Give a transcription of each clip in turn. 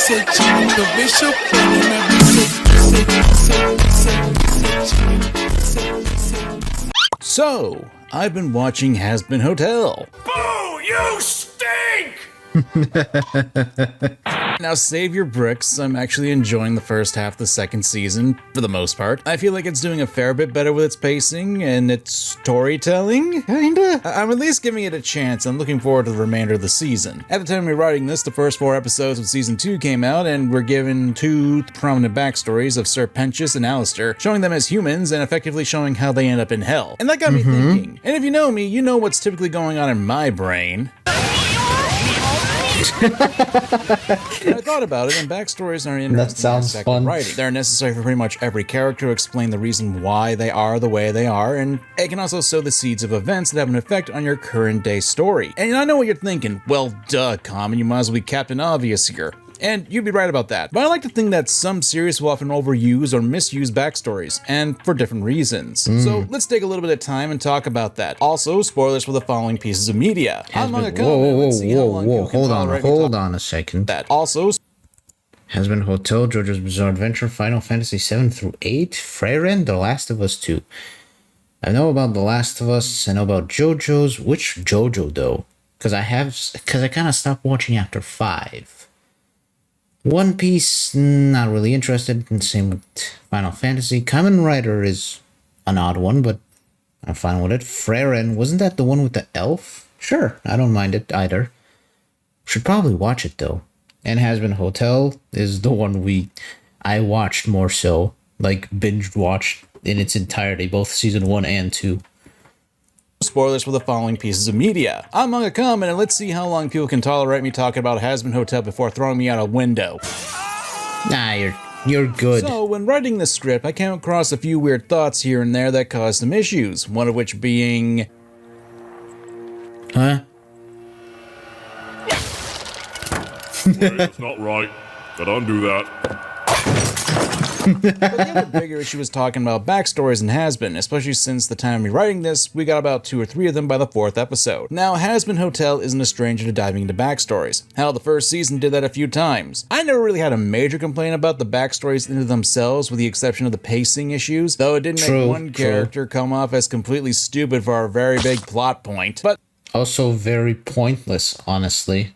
so chilling. The bishop and So, I've been watching Has Been Hotel. Boo! You stink! Now save your bricks, I'm actually enjoying the first half of the second season, for the most part. I feel like it's doing a fair bit better with its pacing and its storytelling, kinda? I'm at least giving it a chance. I'm looking forward to the remainder of the season. At the time we're writing this, the first 4 episodes of season 2 came out, and we're given 2 prominent backstories of Sir Pentious and Alistair, showing them as humans and effectively showing how they end up in hell. And that got me thinking. And if you know me, you know what's typically going on in my brain. I thought about it, and backstories are interesting. That sounds fun. Writing. They're necessary for pretty much every character to explain the reason why they are the way they are, and it can also sow the seeds of events that have an effect on your current day story. And I know what you're thinking. Well, duh, Common, you might as well be Captain Obvious here. And you'd be right about that. But I like to think that some series will often overuse or misuse backstories, and for different reasons. So let's take a little bit of time and talk about that. Also, spoilers for the following pieces of media. Whoa, hold on a second. That also... Has Been Hotel, JoJo's Bizarre Adventure, Final Fantasy 7 through 8, Freyren, The Last of Us 2. I know about The Last of Us, I know about JoJo's. Which JoJo though? Because I kind of stopped watching after 5. One Piece, not really interested, and same with Final Fantasy. Kamen Rider is an odd one, but I'm fine with it. Freyren, wasn't that the one with the elf? Sure, I don't mind it either. Should probably watch it though. And Has Been Hotel is the one I watched more so, like binge watched in its entirety, both season 1 and 2. Spoilers for the following pieces of media. I'm Manga Common, and let's see how long people can tolerate me talking about Has Been Hotel before throwing me out a window. Nah, you're good. So, when writing this script, I came across a few weird thoughts here and there that caused some issues, one of which being... Huh? Wait, that's not right. Gotta undo that. But the other bigger issue was talking about backstories in Has Been, especially since the time of me writing this, we got about 2 or 3 of them by the 4th episode. Now, Has Been Hotel isn't a stranger to diving into backstories. Hell, the first season did that a few times. I never really had a major complaint about the backstories into themselves, with the exception of the pacing issues, though it did make one character come off as completely stupid for a very big plot point. But also very pointless, honestly.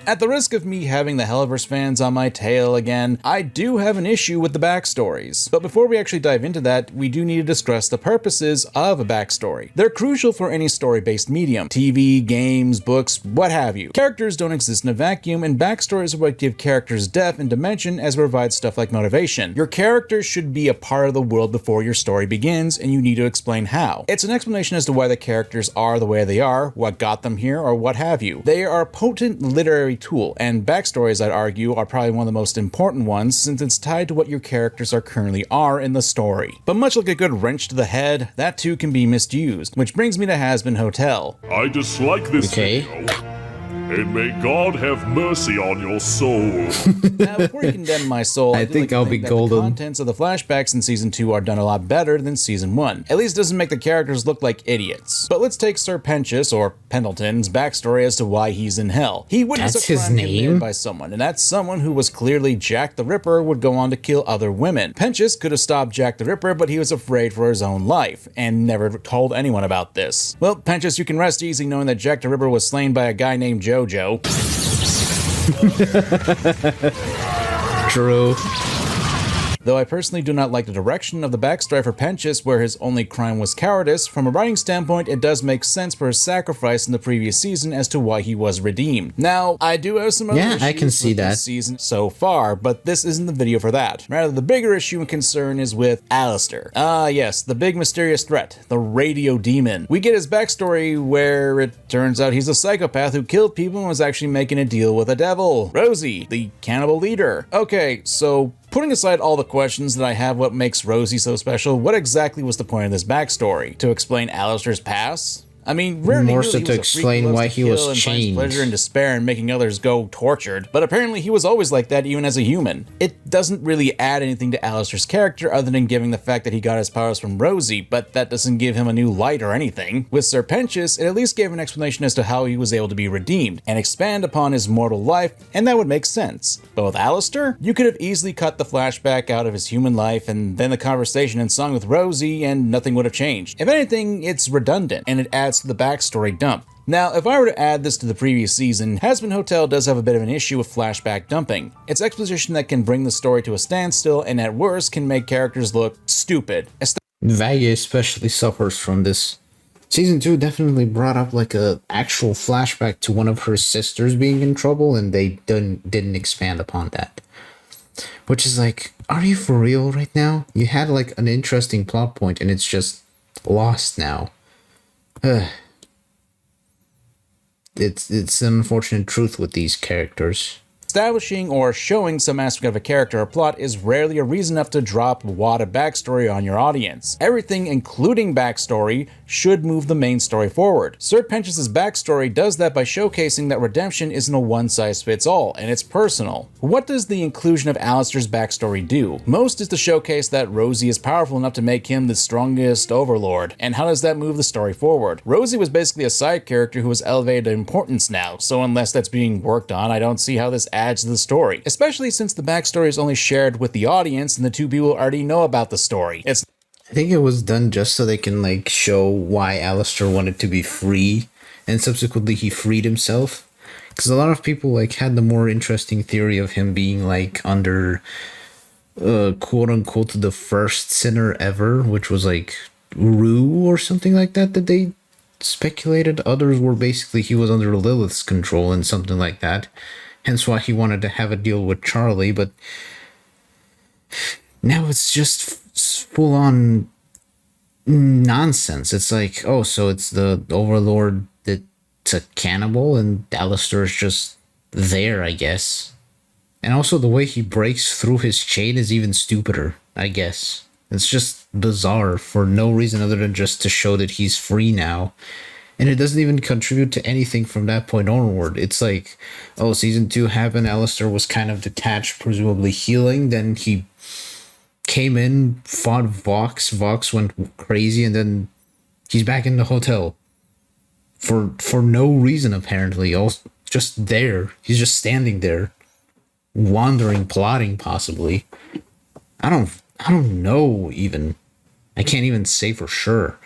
At the risk of me having the Helliverse fans on my tail again, I do have an issue with the backstories. But before we actually dive into that, we do need to discuss the purposes of a backstory. They're crucial for any story-based medium. TV, games, books, what have you. Characters don't exist in a vacuum, and backstories are what give characters depth and dimension as provide stuff like motivation. Your characters should be a part of the world before your story begins, and you need to explain how. It's an explanation as to why the characters are the way they are, what got them here, or what have you. They are a potent literary tool, and backstories, I'd argue, are probably one of the most important ones since it's tied to what your characters currently are in the story. But much like a good wrench to the head, that too can be misused, which brings me to Has Been Hotel. I dislike this video, and may God have mercy on your soul. Now, before you condemn my soul, I think I'll be golden. The contents of the flashbacks in season 2 are done a lot better than season 1. At least it doesn't make the characters look like idiots. But let's take Sir Pentious, or Pendleton's, backstory as to why he's in hell. He witnessed a crime committed by someone, and that someone, who was clearly Jack the Ripper, would go on to kill other women. Pentious could have stopped Jack the Ripper, but he was afraid for his own life, and never told anyone about this. Well, Pentious, you can rest easy knowing that Jack the Ripper was slain by a guy named Jojo. True. Though I personally do not like the direction of the backstory for Pentious, where his only crime was cowardice, from a writing standpoint it does make sense for his sacrifice in the previous season as to why he was redeemed. Now, I do have some other issues I can see with that this season so far, but this isn't the video for that. Rather, the bigger issue and concern is with Alistair. Ah yes, the big mysterious threat, the radio demon. We get his backstory where it turns out he's a psychopath who killed people and was actually making a deal with the devil. Rosie, the cannibal leader. Okay, so putting aside all the questions that I have what makes Rosie so special, what exactly was the point of this backstory? To explain Alistair's past? I mean, rarely More knew so he to was a freak who explain loves why to he was kill and finds changed. pleasure and despair in making others go tortured, but apparently he was always like that even as a human. It doesn't really add anything to Alistair's character other than giving the fact that he got his powers from Rosie, but that doesn't give him a new light or anything. With Serpentius, it at least gave an explanation as to how he was able to be redeemed and expand upon his mortal life, and that would make sense. But with Alistair, you could have easily cut the flashback out of his human life and then the conversation and song with Rosie, and nothing would have changed. If anything, it's redundant, and it adds to the backstory dump. Now, if I were to add this to the previous season, Hazbin Hotel does have a bit of an issue with flashback dumping. It's exposition that can bring the story to a standstill and at worst can make characters look stupid. Vague especially suffers from this. Season 2 definitely brought up like a actual flashback to one of her sisters being in trouble, and they didn't expand upon that. Which is like, are you for real right now? You had like an interesting plot point and it's just lost now. It's an unfortunate truth with these characters. Establishing or showing some aspect of a character or plot is rarely a reason enough to drop a wad of backstory on your audience. Everything, including backstory, should move the main story forward. Serpentius' backstory does that by showcasing that redemption isn't a one-size-fits-all, and it's personal. What does the inclusion of Alistair's backstory do? Most is to showcase that Rosie is powerful enough to make him the strongest overlord, and how does that move the story forward? Rosie was basically a side character who was elevated to importance now, so unless that's being worked on, I don't see how this adds to the story, especially since the backstory is only shared with the audience and the two people already know about the story. I think it was done just so they can like show why Alistair wanted to be free and subsequently he freed himself. Because a lot of people like had the more interesting theory of him being like under quote unquote the first sinner ever, which was like Rue or something like that they speculated. Others were basically he was under Lilith's control and something like that. Hence why he wanted to have a deal with Charlie, but now it's just full on nonsense. It's like, oh, so it's the Overlord that's a cannibal and Alistair is just there, I guess. And also the way he breaks through his chain is even stupider, I guess. It's just bizarre for no reason other than just to show that he's free now. And it doesn't even contribute to anything from that point onward. It's like, oh, season 2 happened, Alistair was kind of detached, presumably healing, then he came in, fought Vox went crazy, and then he's back in the hotel. For no reason, apparently. Just there. He's just standing there. Wandering, plotting, possibly. I don't know, even. I can't even say for sure.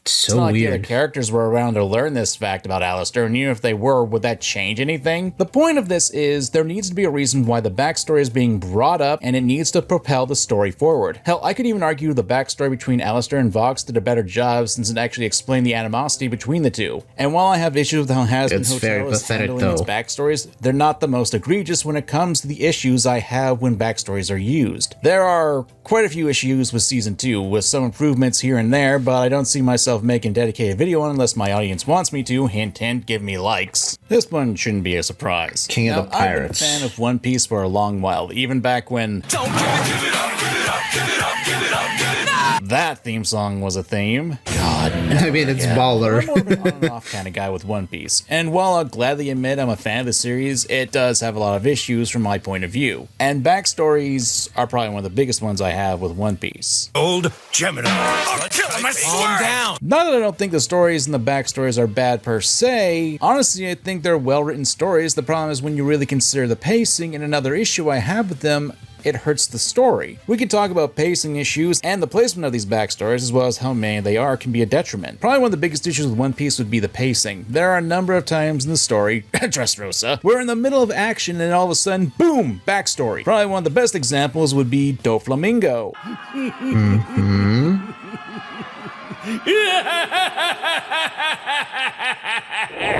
It's not like the other characters were around to learn this fact about Alistair, and even if they were, would that change anything? The point of this is, there needs to be a reason why the backstory is being brought up, and it needs to propel the story forward. Hell, I could even argue the backstory between Alistair and Vox did a better job since it actually explained the animosity between the two. And while I have issues with how Hazbin Hotel is handling its backstories, they're not the most egregious when it comes to the issues I have when backstories are used. There are quite a few issues with Season 2, with some improvements here and there, but I don't see myself making a dedicated video on unless my audience wants me to. Hint, hint, give me likes. This one shouldn't be a surprise. King of the Pirates. I've been a fan of One Piece for a long while, even back when that theme song was a theme. God, no. I mean, it's baller. I'm more of an on and off kind of guy with One Piece, and while I'll gladly admit I'm a fan of the series, it does have a lot of issues from my point of view. And backstories are probably one of the biggest ones I have with One Piece. Old Gemini. I'll kill him, I swear. Calm down. Not that I don't think the stories and the backstories are bad per se. Honestly, I think they're well-written stories. The problem is when you really consider the pacing, and another issue I have with them, it hurts the story. We could talk about pacing issues, and the placement of these backstories, as well as how many they are, can be a detriment. Probably one of the biggest issues with One Piece would be the pacing. There are a number of times in the story, Dressrosa, we're in the middle of action and all of a sudden, boom, backstory. Probably one of the best examples would be Doflamingo.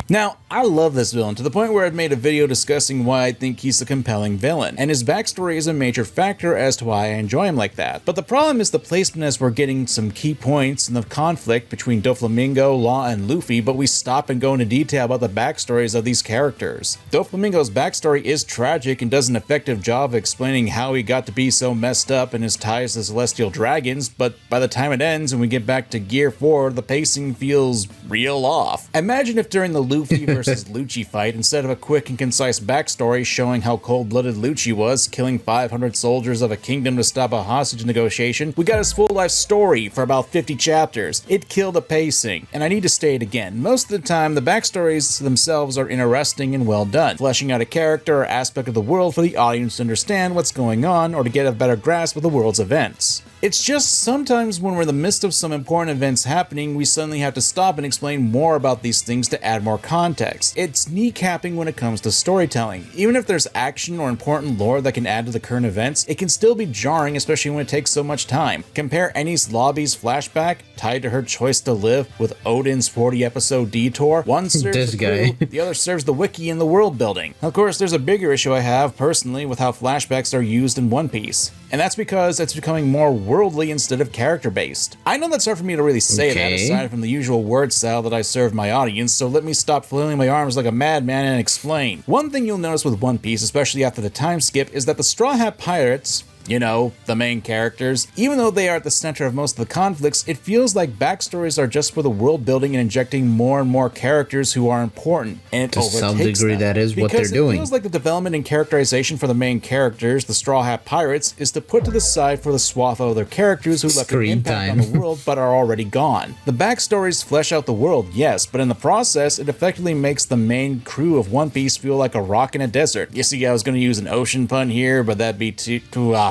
Now, I love this villain to the point where I've made a video discussing why I think he's a compelling villain, and his backstory is a major factor as to why I enjoy him like that. But the problem is the placement as we're getting some key points in the conflict between Doflamingo, Law, and Luffy, but we stop and go into detail about the backstories of these characters. Doflamingo's backstory is tragic and does an effective job of explaining how he got to be so messed up and his ties to celestial dragons, but by the time it ends and we get back to Gear 4, the pacing feels real off. Imagine if during the Luffy versus Lucci fight, instead of a quick and concise backstory showing how cold-blooded Lucci was, killing 500 soldiers of a kingdom to stop a hostage negotiation, we got his full life story for about 50 chapters. It killed the pacing, and I need to state again, most of the time the backstories themselves are interesting and well done, fleshing out a character or aspect of the world for the audience to understand what's going on or to get a better grasp of the world's events. It's just sometimes when we're in the midst of some important events happening, we suddenly have to stop and explain more about these things to add more context. It's kneecapping when it comes to storytelling. Even if there's action or important lore that can add to the current events, it can still be jarring, especially when it takes so much time. Compare Eni's Lobby's flashback, tied to her choice to live, with Odin's 40-episode detour. One serves the crew, the other serves the wiki and the world building. Of course, there's a bigger issue I have, personally, with how flashbacks are used in One Piece. And that's because it's becoming more worldly instead of character-based. I know that's hard for me to really say that, aside from the usual word style that I serve my audience, so let me stop flailing my arms like a madman and explain. One thing you'll notice with One Piece, especially after the time skip, is that the Straw Hat Pirates, you know, the main characters, even though they are at the center of most of the conflicts, it feels like backstories are just for the world building and injecting more and more characters who are important, and it overtakes them. To some degree, that is what they're doing. It feels like the development and characterization for the main characters, the Straw Hat Pirates, is to put to the side for the swath of other characters who left an impact on the world but are already gone. The backstories flesh out the world, yes, but in the process, it effectively makes the main crew of One Piece feel like a rock in a desert. You see, I was going to use an ocean pun here, but that'd be too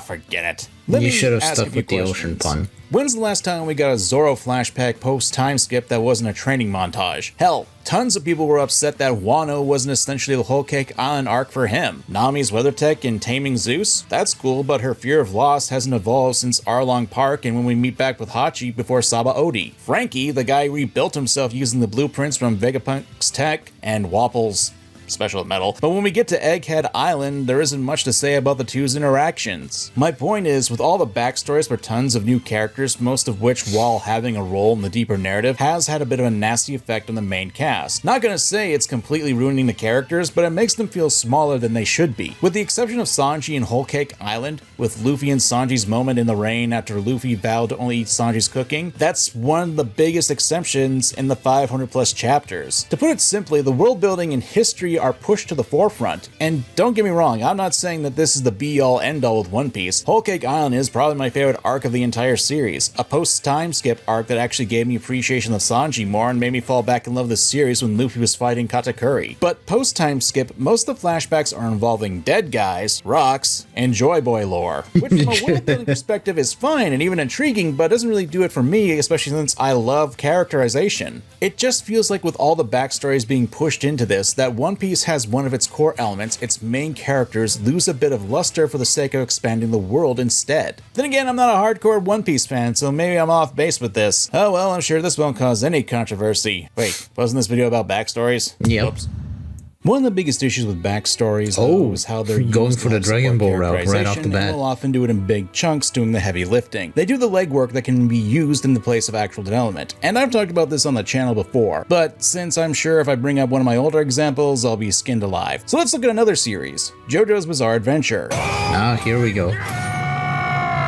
forget it. You should have stuck with the ocean pun. When's the last time we got a Zoro flashback post-time skip that wasn't a training montage? Hell, tons of people were upset that Wano wasn't essentially the Whole Cake Island arc for him. Nami's weather tech in Taming Zeus? That's cool, but her fear of loss hasn't evolved since Arlong Park and when we meet back with Hachi before Saba Odi. Frankie, the guy rebuilt himself using the blueprints from Vegapunk's tech and Wapple's special metal, but when we get to Egghead Island, there isn't much to say about the two's interactions. My point is, with all the backstories for tons of new characters, most of which, while having a role in the deeper narrative, has had a bit of a nasty effect on the main cast. Not gonna say it's completely ruining the characters, but it makes them feel smaller than they should be. With the exception of Sanji and Whole Cake Island, with Luffy and Sanji's moment in the rain after Luffy vowed to only eat Sanji's cooking, that's one of the biggest exceptions in the 500 plus chapters. To put it simply, the world building and history are pushed to the forefront. And don't get me wrong, I'm not saying that this is the be-all end-all with One Piece. Whole Cake Island is probably my favorite arc of the entire series, a post-time skip arc that actually gave me appreciation of Sanji more and made me fall back in love with the series when Luffy was fighting Katakuri. But post-time skip, most of the flashbacks are involving dead guys, rocks, and Joy Boy lore, which from a world-building perspective is fine and even intriguing, but doesn't really do it for me, especially since I love characterization. It just feels like with all the backstories being pushed into this, that One Piece has one of its core elements, its main characters, lose a bit of luster for the sake of expanding the world instead. Then again, I'm not a hardcore One Piece fan, so maybe I'm off base with this. Oh well, I'm sure this won't cause any controversy. Wait, wasn't this video about backstories? Yep. Oops. One of the biggest issues with backstories, though, is how they're going used for the Dragon Ball route right off the bat. And will often do it in big chunks, doing the heavy lifting. They do the legwork that can be used in the place of actual development. And I've talked about this on the channel before, but since I'm sure if I bring up one of my older examples, I'll be skinned alive. So let's look at another series, JoJo's Bizarre Adventure. Ah, here we go.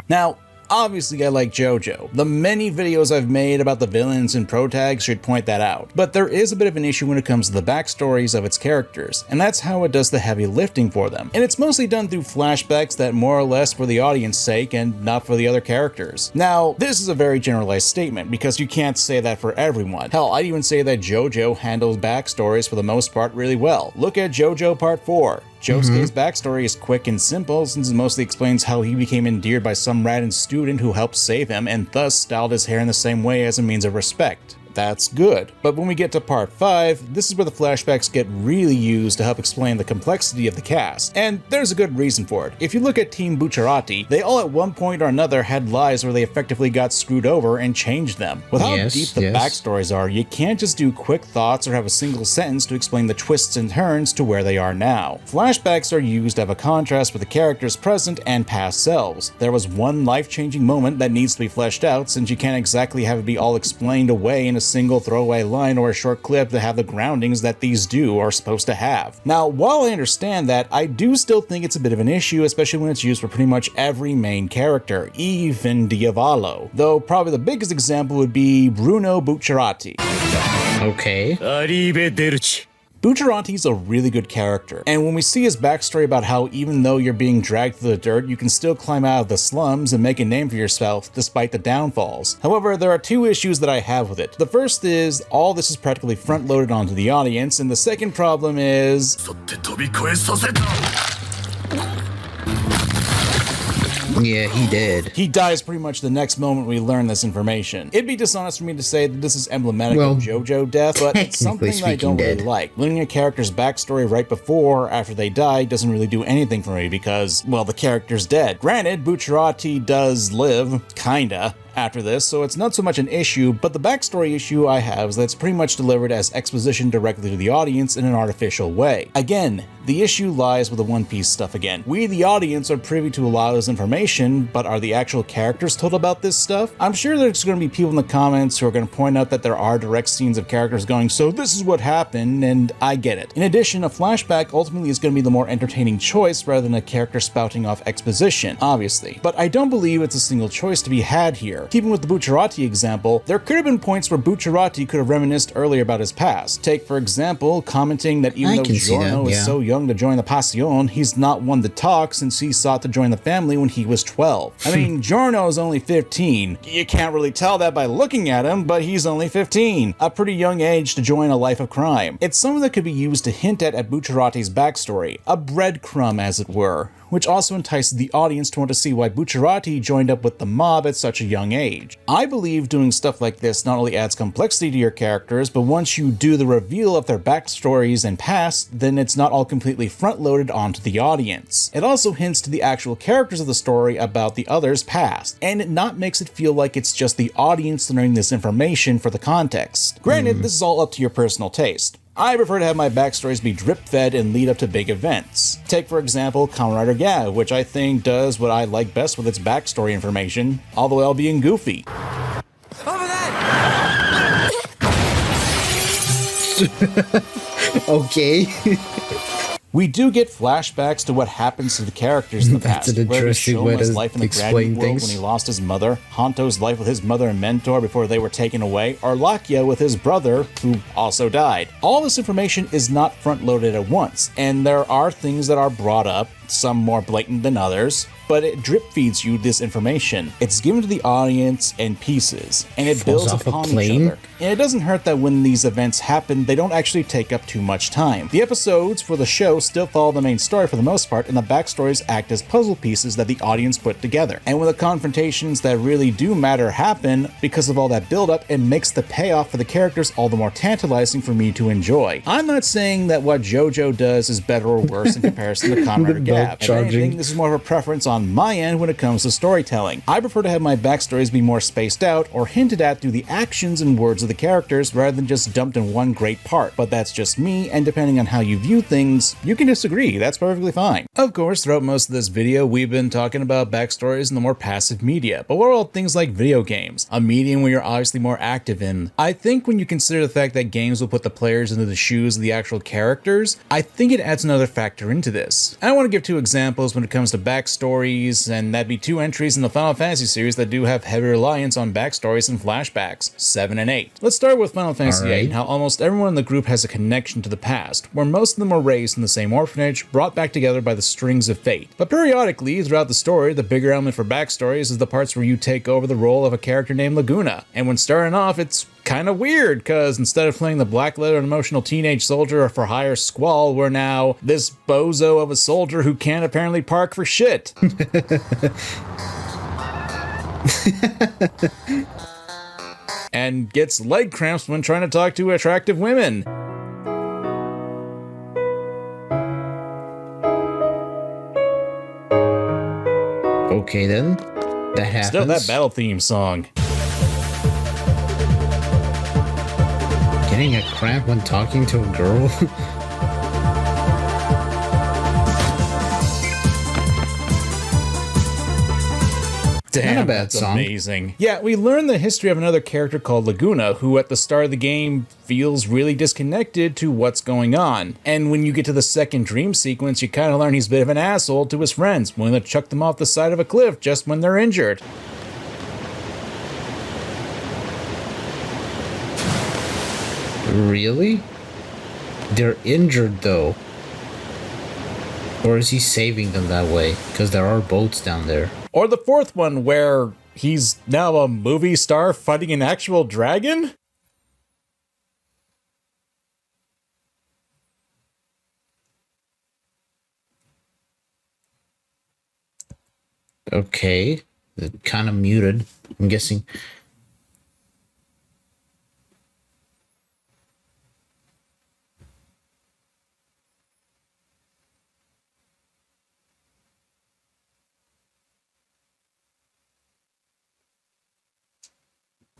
Now, obviously I like JoJo. The many videos I've made about the villains and protags should point that out. But there is a bit of an issue when it comes to the backstories of its characters, and that's how it does the heavy lifting for them. And it's mostly done through flashbacks that more or less for the audience's sake and not for the other characters. Now, this is a very generalized statement because you can't say that for everyone. Hell, I'd even say that JoJo handles backstories for the most part really well. Look at JoJo Part 4. Josuke's backstory is quick and simple since it mostly explains how he became endeared by some random student who helped save him and thus styled his hair in the same way as a means of respect. that's good. But when we get to part 5, this is where the flashbacks get really used to help explain the complexity of the cast. And there's a good reason for it. If you look at Team Bucciarati, they all at one point or another had lives where they effectively got screwed over and changed them. With how deep the backstories are, you can't just do quick thoughts or have a single sentence to explain the twists and turns to where they are now. Flashbacks are used to have a contrast with the characters' present and past selves. There was one life-changing moment that needs to be fleshed out, since you can't exactly have it be all explained away in a single throwaway line or a short clip to have the groundings that these do are supposed to have. Now, while I understand that, I do still think it's a bit of an issue, especially when it's used for pretty much every main character, even Diavolo. Though probably the biggest example would be Bruno Bucciarati. Okay. Arrivederci. Bucciarati's a really good character, and when we see his backstory about how even though you're being dragged through the dirt, you can still climb out of the slums and make a name for yourself despite the downfalls. However, there are two issues that I have with it. The first is, all this is practically front-loaded onto the audience, and the second problem is... Yeah, he did. He dies pretty much the next moment we learn this information. It'd be dishonest for me to say that this is emblematic of JoJo death, but it's something that I don't really like. Learning a character's backstory right before or after they die doesn't really do anything for me because, well, the character's dead. Granted, Bucciarati does live, kinda, after this, so it's not so much an issue, but the backstory issue I have is that it's pretty much delivered as exposition directly to the audience in an artificial way. Again, the issue lies with the One Piece stuff again. We, the audience, are privy to a lot of this information, but are the actual characters told about this stuff? I'm sure there's going to be people in the comments who are going to point out that there are direct scenes of characters going, so this is what happened, and I get it. In addition, a flashback ultimately is going to be the more entertaining choice rather than a character spouting off exposition, obviously. But I don't believe it's a single choice to be had here. Keeping with the Bucciarati example, there could have been points where Bucciarati could have reminisced earlier about his past. Take, for example, commenting that even though Giorno is so young to join the Passion, he's not one to talk since he sought to join the family when he was 12. I mean, Giorno is only 15. You can't really tell that by looking at him, but he's only 15. A pretty young age to join a life of crime. It's something that could be used to hint at Bucciarati's backstory, a breadcrumb as it were, which also entices the audience to want to see why Bucciarati joined up with the mob at such a young age. I believe doing stuff like this not only adds complexity to your characters, but once you do the reveal of their backstories and past, then it's not all completely front-loaded onto the audience. It also hints to the actual characters of the story about the others' past, and it not makes it feel like it's just the audience learning this information for the context. Granted, this is all up to your personal taste. I prefer to have my backstories be drip-fed and lead up to big events. Take, for example, Kamen Rider Gav, which I think does what I like best with its backstory information, all the while being goofy. Over there! Okay. We do get flashbacks to what happens to the characters in the past. That's an interesting way his to life in the explain graduate world things. when he lost his mother, Honto's life with his mother and mentor before they were taken away, or Lakia with his brother, who also died. All this information is not front-loaded at once, and there are things that are brought up, some more blatant than others, but it drip feeds you this information. It's given to the audience in pieces, and it builds upon each other. And it doesn't hurt that when these events happen, they don't actually take up too much time. The episodes for the show still follow the main story for the most part, and the backstories act as puzzle pieces that the audience put together. And when the confrontations that really do matter happen, because of all that buildup, it makes the payoff for the characters all the more tantalizing for me to enjoy. I'm not saying that what JoJo does is better or worse in comparison to Kamen Rider Gav. If anything, this is more of a preference on my end when it comes to storytelling. I prefer to have my backstories be more spaced out or hinted at through the actions and words of the characters rather than just dumped in one great part. But that's just me, and depending on how you view things, you can disagree. That's perfectly fine. Of course, throughout most of this video, we've been talking about backstories in the more passive media, but what about things like video games, a medium where you're obviously more active in? I think when you consider the fact that games will put the players into the shoes of the actual characters, I think it adds another factor into this. I want to give two examples when it comes to backstories, and that'd be two entries in the Final Fantasy series that do have heavy reliance on backstories and flashbacks, 7 and 8. Let's start with Final Fantasy VIII and how almost everyone in the group has a connection to the past, where most of them were raised in the same orphanage, brought back together by the strings of fate. But periodically, throughout the story, the bigger element for backstories is the parts where you take over the role of a character named Laguna. And when starting off, it's kind of weird, because instead of playing the black-letter emotional teenage soldier or for hire Squall, we're now this bozo of a soldier who can't apparently park for shit. and gets leg cramps when trying to talk to attractive women. Okay then, that happens. Still, that battle theme song. Getting a cramp when talking to a girl? Damn, Not a bad that's song. amazing. Yeah, we learn the history of another character called Laguna, who at the start of the game feels really disconnected to what's going on. And when you get to the second dream sequence, you kind of learn he's a bit of an asshole to his friends, willing to chuck them off the side of a cliff just when they're injured. Really? They're injured though. Or is he saving them that way? Because there are boats down there. Or the fourth one, where he's now a movie star fighting an actual dragon? Okay. Kind of muted. I'm guessing.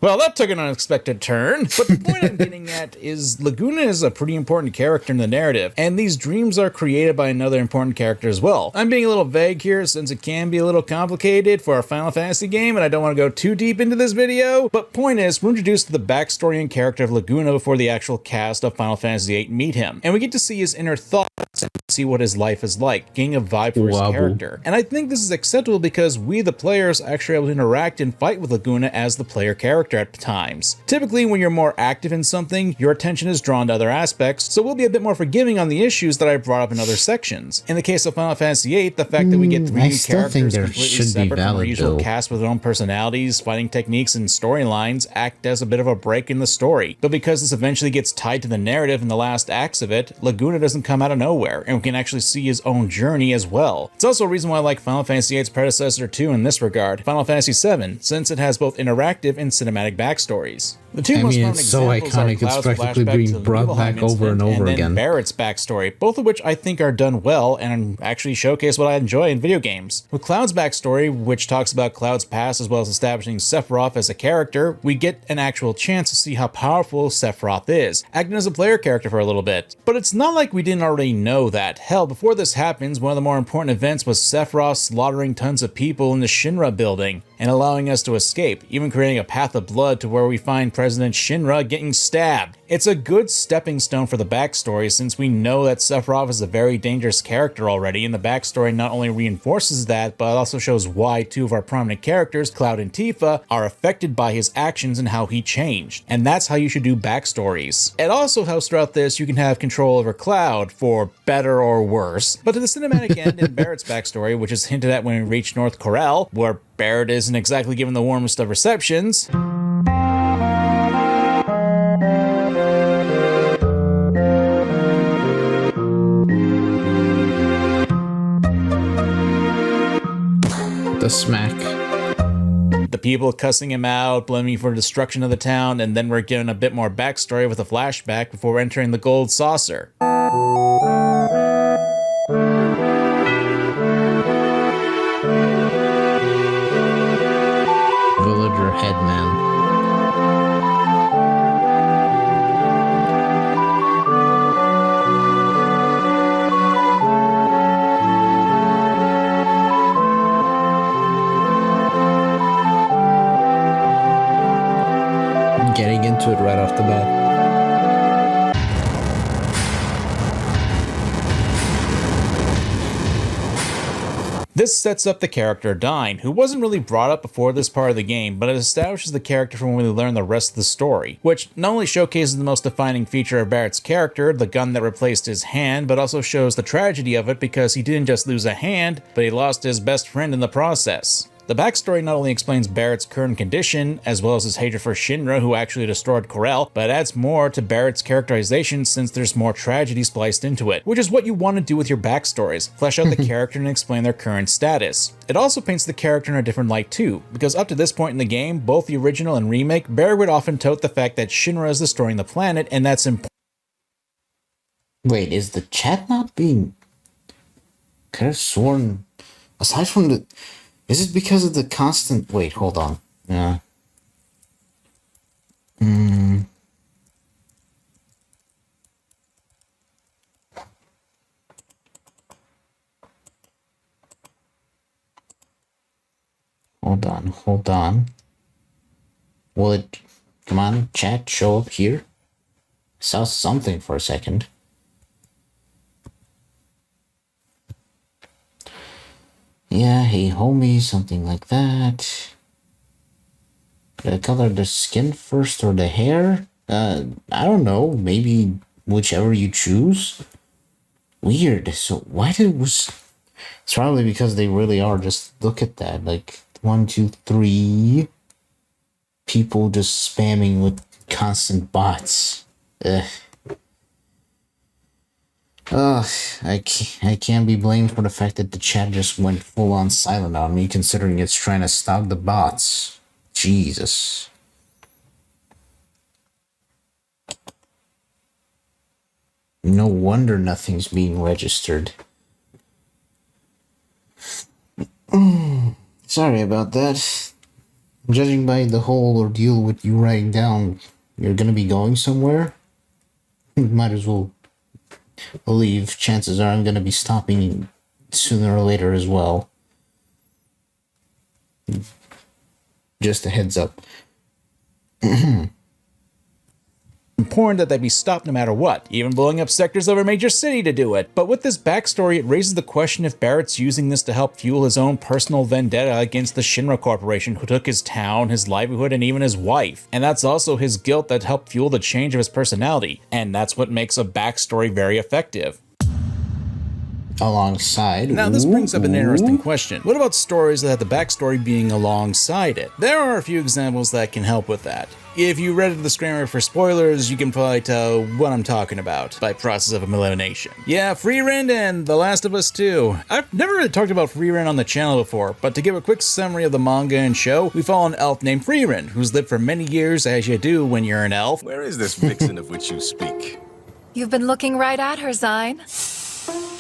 Well, that took an unexpected turn, but the point I'm getting at is Laguna is a pretty important character in the narrative, and these dreams are created by another important character as well. I'm being a little vague here since it can be a little complicated for a Final Fantasy game, and I don't want to go too deep into this video, but point is, we're introduced to the backstory and character of Laguna before the actual cast of Final Fantasy VIII meet him, and we get to see his inner thoughts and see what his life is like, getting a vibe for his character. And I think this is acceptable because we, the players, are actually able to interact and fight with Laguna as the player character at times. Typically, when you're more active in something, your attention is drawn to other aspects, so we'll be a bit more forgiving on the issues that I brought up in other sections. In the case of Final Fantasy VIII, the fact that we get three new characters completely separate from our usual cast with their own personalities, fighting techniques, and storylines act as a bit of a break in the story. But because this eventually gets tied to the narrative in the last acts of it, Laguna doesn't come out of nowhere, and we can actually see his own journey as well. It's also a reason why I like Final Fantasy VIII's predecessor too in this regard, Final Fantasy VII, since it has both interactive and cinematic backstories. The two most prominent it's so examples iconic, are it's Cloud's practically flashback being to the brought Nibelheim back over and incident, over and then again. Barrett's backstory, both of which I think are done well and actually showcase what I enjoy in video games. With Cloud's backstory, which talks about Cloud's past as well as establishing Sephiroth as a character, we get an actual chance to see how powerful Sephiroth is, acting as a player character for a little bit. But it's not like we didn't already know that. Hell, before this happens, one of the more important events was Sephiroth slaughtering tons of people in the Shinra building and allowing us to escape, even creating a path of blood to where we find President Shinra getting stabbed. It's a good stepping stone for the backstory since we know that Sephiroth is a very dangerous character already, and the backstory not only reinforces that, but also shows why two of our prominent characters, Cloud and Tifa, are affected by his actions and how he changed. And that's how you should do backstories. It also helps throughout this you can have control over Cloud, for better or worse. But to the cinematic end in Barrett's backstory, which is hinted at when we reach North Corel, where Barrett isn't exactly given the warmest of receptions, The smack. the people cussing him out, blaming him for destruction of the town, and then we're given a bit more backstory with a flashback before entering the Gold Saucer. Villager headman. Getting into it right off the bat. This sets up the character Dyne, who wasn't really brought up before this part of the game, but it establishes the character from when we learn the rest of the story, which not only showcases the most defining feature of Barrett's character, the gun that replaced his hand, but also shows the tragedy of it because he didn't just lose a hand, but he lost his best friend in the process. The backstory not only explains Barrett's current condition, as well as his hatred for Shinra, who actually destroyed Corel, but adds more to Barrett's characterization since there's more tragedy spliced into it, which is what you want to do with your backstories, flesh out the character and explain their current status. It also paints the character in a different light too, because up to this point in the game, both the original and remake, Barrett would often tote the fact that Shinra is destroying the planet, and that's important. Wait, is the chat not being... Could have sworn... Aside from the... Is it because of the constant... Wait, hold on. Yeah. Hold on. Will it... Come on, chat, show up here. I saw something for a second. Yeah, hey homie, something like that. Did I color the skin first or the hair? I don't know, maybe whichever you choose. Weird, so why did it was... It's probably because they really are, just look at that, like 1, 2, 3 people just spamming with constant bots. I can't be blamed for the fact that the chat just went full on silent on me, considering it's trying to stop the bots. Jesus. No wonder nothing's being registered. Sorry about that. Judging by the whole ordeal with you writing down, you're gonna be going somewhere? Might as well leave. Chances are I'm gonna be stopping sooner or later as well. Just a heads up. Important that they be stopped no matter what, even blowing up sectors of a major city to do it. But with this backstory, it raises the question if Barrett's using this to help fuel his own personal vendetta against the Shinra Corporation, who took his town, his livelihood, and even his wife. And that's also his guilt that helped fuel the change of his personality, and that's what makes a backstory very effective. Alongside. Now this brings up an interesting question. What about stories that have the backstory being alongside it? There are a few examples that can help with that. If you read the disclaimer for spoilers, you can probably tell what I'm talking about by process of elimination. Yeah, Frieren and The Last of Us 2. I've never really talked about Frieren on the channel before, but to give a quick summary of the manga and show, we follow an elf named Frieren, who's lived for many years as you do when you're an elf. Where is this vixen of which you speak? You've been looking right at her, Zine.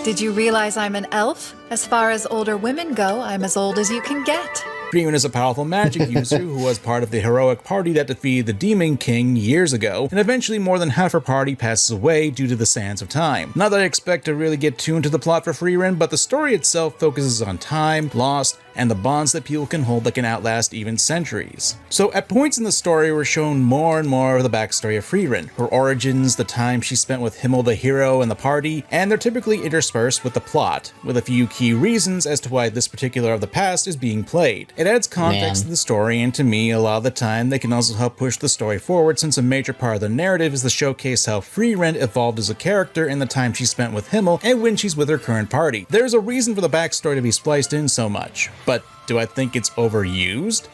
Did you realize I'm an elf? As far as older women go, I'm as old as you can get. Frieren is a powerful magic user who was part of the heroic party that defeated the Demon King years ago, and eventually more than half her party passes away due to the sands of time. Not that I expect to really get too into the plot for Frieren, but the story itself focuses on time, loss, and the bonds that people can hold that can outlast even centuries. So at points in the story we're shown more and more of the backstory of Frieren, her origins, the time she spent with Himmel the hero and the party, and they're typically interspersed with the plot, with a few key reasons as to why this particular of the past is being played. It adds context to the story, and to me, a lot of the time, they can also help push the story forward, since a major part of the narrative is to showcase how Frieren evolved as a character in the time she spent with Himmel and when she's with her current party. There's a reason for the backstory to be spliced in so much, but do I think it's overused?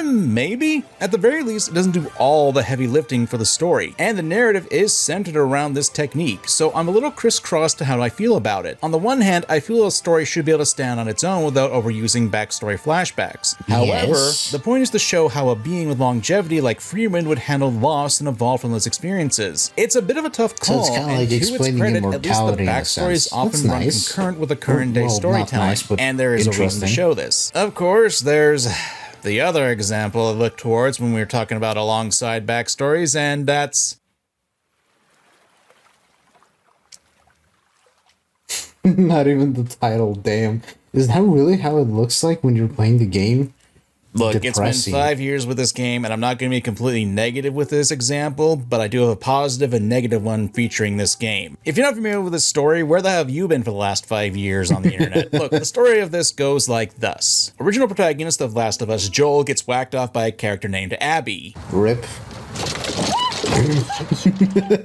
Maybe. At the very least, it doesn't do all the heavy lifting for the story, and the narrative is centered around this technique, so I'm a little crisscrossed to how I feel about it. On the one hand, I feel a story should be able to stand on its own without overusing backstory flashbacks. However, the point is to show how a being with longevity like Frieren would handle loss and evolve from those experiences. It's a bit of a tough call, so it's and like to its credit, at least the backstory is often run concurrent with the current day storytelling, and there is a reason to show this. Of course, there's the other example I look towards when we were talking about alongside backstories, and that's... Not even the title, damn. Is that really how it looks like when you're playing the game? Look, Depressing. It's been 5 years with this game, and I'm not going to be completely negative with this example, but I do have a positive and negative one featuring this game. If you're not familiar with this story, where the hell have you been for the last 5 years on the internet? Look, the story of this goes like thus. Original protagonist of Last of Us, Joel, gets whacked off by a character named Abby. RIP.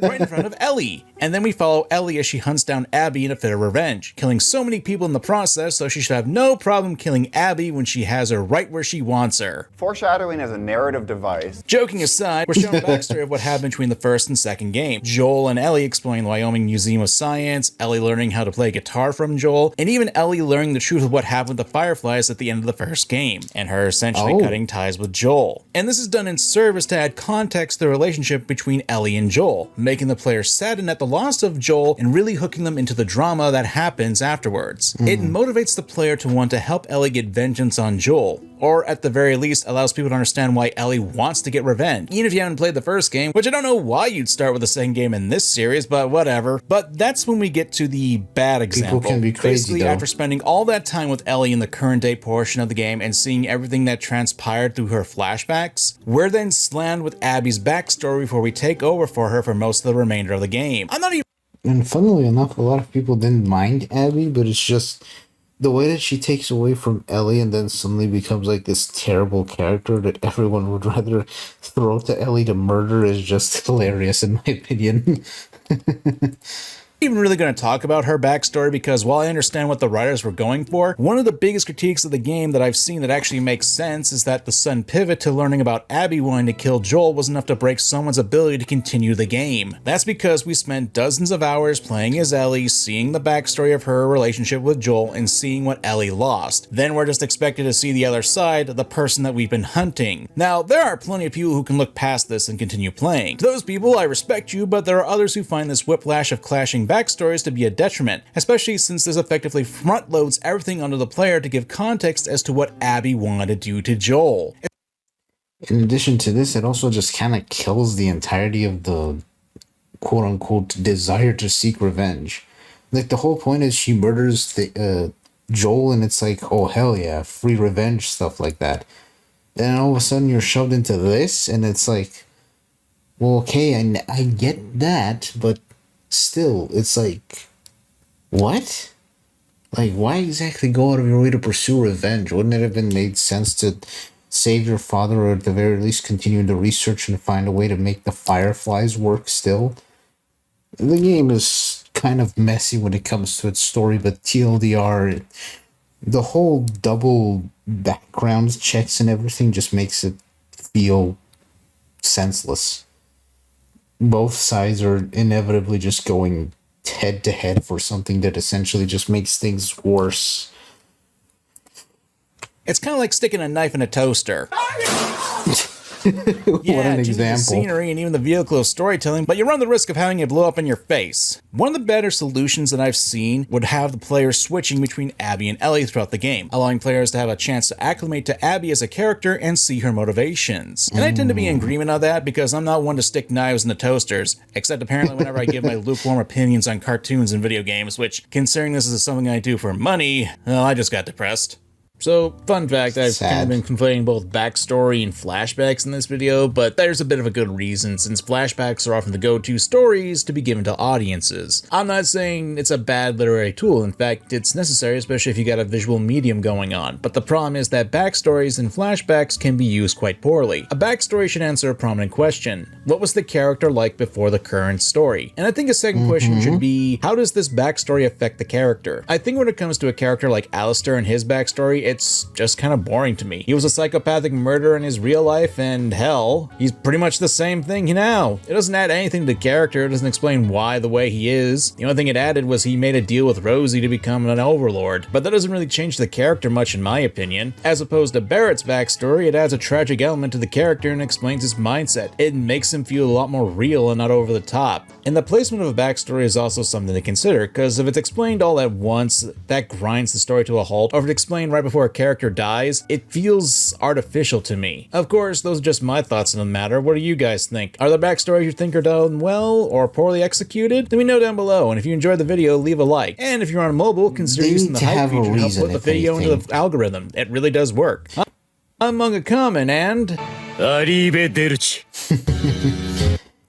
Right in front of Ellie, And then we follow Ellie as she hunts down Abby in a fit of revenge, killing so many people in the process, so she should have no problem killing Abby when she has her right where she wants her. Foreshadowing as a narrative device. Joking aside, we're shown a backstory of what happened between the first and second game. Joel and Ellie explain the Wyoming Museum of Science, Ellie learning how to play guitar from Joel, and even Ellie learning the truth of what happened with the Fireflies at the end of the first game, and her essentially cutting ties with Joel. And this is done in service to add context to the relationship between Ellie and Joel, making the player sadden at the loss of Joel and really hooking them into the drama that happens afterwards. It motivates the player to want to help Ellie get vengeance on Joel, or at the very least allows people to understand why Ellie wants to get revenge, even if you haven't played the first game, which I don't know why you'd start with the second game in this series, but whatever. But that's when we get to the bad example. People can be crazy, basically, though. after spending all that time with Ellie in the current day portion of the game and seeing everything that transpired through her flashbacks, we're then slammed with Abby's backstory before we take over for her for most of the remainder of the game. I'm not even. And funnily enough, a lot of people didn't mind Abby, but it's just the way that she takes away from Ellie and then suddenly becomes like this terrible character that everyone would rather throw to Ellie to murder is just hilarious in my opinion. Even really going to talk about her backstory because while I understand what the writers were going for, one of the biggest critiques of the game that I've seen that actually makes sense is that the sudden pivot to learning about Abby wanting to kill Joel was enough to break someone's ability to continue the game. That's because we spent dozens of hours playing as Ellie, seeing the backstory of her relationship with Joel, and seeing what Ellie lost. Then we're just expected to see the other side, the person that we've been hunting. Now, there are plenty of people who can look past this and continue playing. To those people, I respect you, but there are others who find this whiplash of clashing backstories to be a detriment, especially since this effectively front loads everything onto the player to give context as to what Abby wanted to do to Joel. In addition to this, it also just kind of kills the entirety of the quote-unquote desire to seek revenge. Like, the whole point is she murders the Joel, and it's like, oh hell yeah, free revenge, stuff like that. Then all of a sudden you're shoved into this, and it's like, well, okay, I get that, but still, it's like, what? Like, why exactly go out of your way to pursue revenge? Wouldn't it have been made sense to save your father, or at the very least continue the research and find a way to make the Fireflies work still? The game is kind of messy when it comes to its story, but TLDR, the whole double background checks and everything just makes it feel senseless. Both sides are inevitably just going head to head for something that essentially just makes things worse. It's kind of like sticking a knife in a toaster. What an The example. scenery and even the vehicle of storytelling, but you run the risk of having it blow up in your face. One of the better solutions that I've seen would have the players switching between Abby and Ellie throughout the game, allowing players to have a chance to acclimate to Abby as a character and see her motivations. And I tend to be in agreement on that because I'm not one to stick knives in the toasters, except apparently whenever I give my lukewarm opinions on cartoons and video games, which, considering this is something I do for money, well, I just got depressed. So, fun fact, I've kind of been conflating both backstory and flashbacks in this video, but there's a bit of a good reason, since flashbacks are often the go-to stories to be given to audiences. I'm not saying it's a bad literary tool, in fact, it's necessary, especially if you got a visual medium going on, but the problem is that backstories and flashbacks can be used quite poorly. A backstory should answer a prominent question. What was the character like before the current story? And I think a second question should be, how does this backstory affect the character? I think when it comes to a character like Alistair and his backstory, it's just kind of boring to me. He was a psychopathic murderer in his real life, and hell, he's pretty much the same thing now. It doesn't add anything to the character, it doesn't explain why the way he is. The only thing it added was he made a deal with Rosie to become an overlord, but that doesn't really change the character much in my opinion. As opposed to Barrett's backstory, it adds a tragic element to the character and explains his mindset. It makes him feel a lot more real and not over the top. And the placement of a backstory is also something to consider, because if it's explained all at once, that grinds the story to a halt, or if it's explained right before a character dies, it feels artificial to me. Of course, those are just my thoughts on the matter. What do you guys think? Are there backstories you think are done well or poorly executed? Let me know down below, and if you enjoyed the video, leave a like. And if you're on mobile, consider using the hype feature to help put the video into the algorithm. It really does work. I'm Manga Common, and...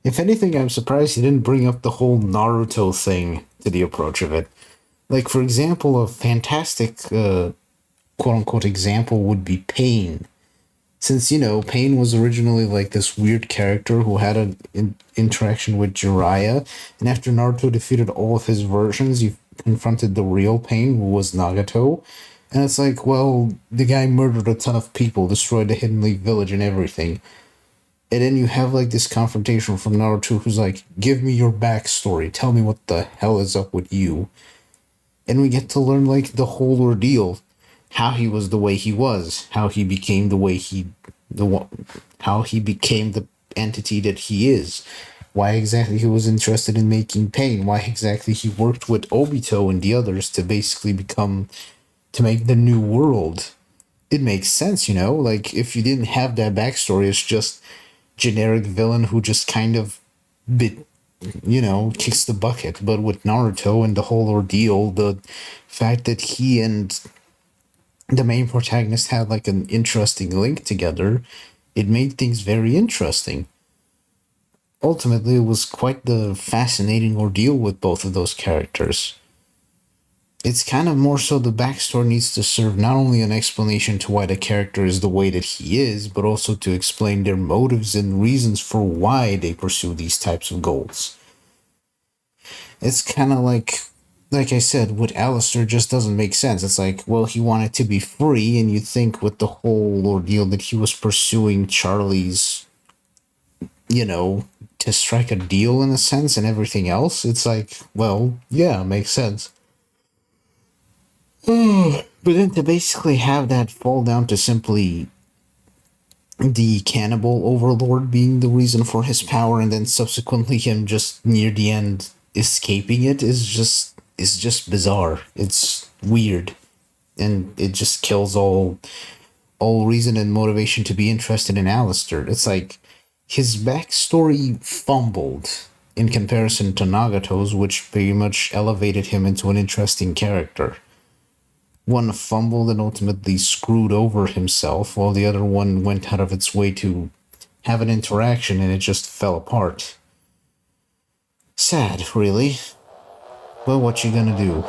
If anything, I'm surprised he didn't bring up the whole Naruto thing to the approach of it. Like, for example, a fantastic, quote-unquote example would be Pain. Since, you know, Pain was originally like this weird character who had an interaction with Jiraiya, and after Naruto defeated all of his versions, you confronted the real Pain, who was Nagato. And it's like, well, the guy murdered a ton of people, destroyed the Hidden Leaf village and everything. And then you have like this confrontation from Naruto who's like, give me your backstory, tell me what the hell is up with you. And we get to learn like the whole ordeal, how he was the way he was, how he became the way how he became the entity that he is, why exactly he was interested in making Pain, why exactly he worked with Obito and the others to basically to make the new world. It makes sense, you know, like if you didn't have that backstory, it's just generic villain who just kind of kicks the bucket. But with Naruto and the whole ordeal, the fact that he and the main protagonist had like an interesting link together, it made things very interesting. Ultimately, it was quite the fascinating ordeal with both of those characters. It's kind of more so the backstory needs to serve not only an explanation to why the character is the way that he is, but also to explain their motives and reasons for why they pursue these types of goals. It's kind of like I said, with Alistair just doesn't make sense. It's like, well, he wanted to be free, and you think with the whole ordeal that he was pursuing Charlie's, to strike a deal in a sense and everything else. It's like, well, yeah, makes sense. But then to basically have that fall down to simply the cannibal overlord being the reason for his power, and then subsequently him just near the end escaping it is just bizarre. It's weird, and it just kills all reason and motivation to be interested in Alistair. It's like his backstory fumbled in comparison to Nagato's, which pretty much elevated him into an interesting character. One fumbled and ultimately screwed over himself, while the other one went out of its way to have an interaction and it just fell apart. Sad, really. But what you gonna do?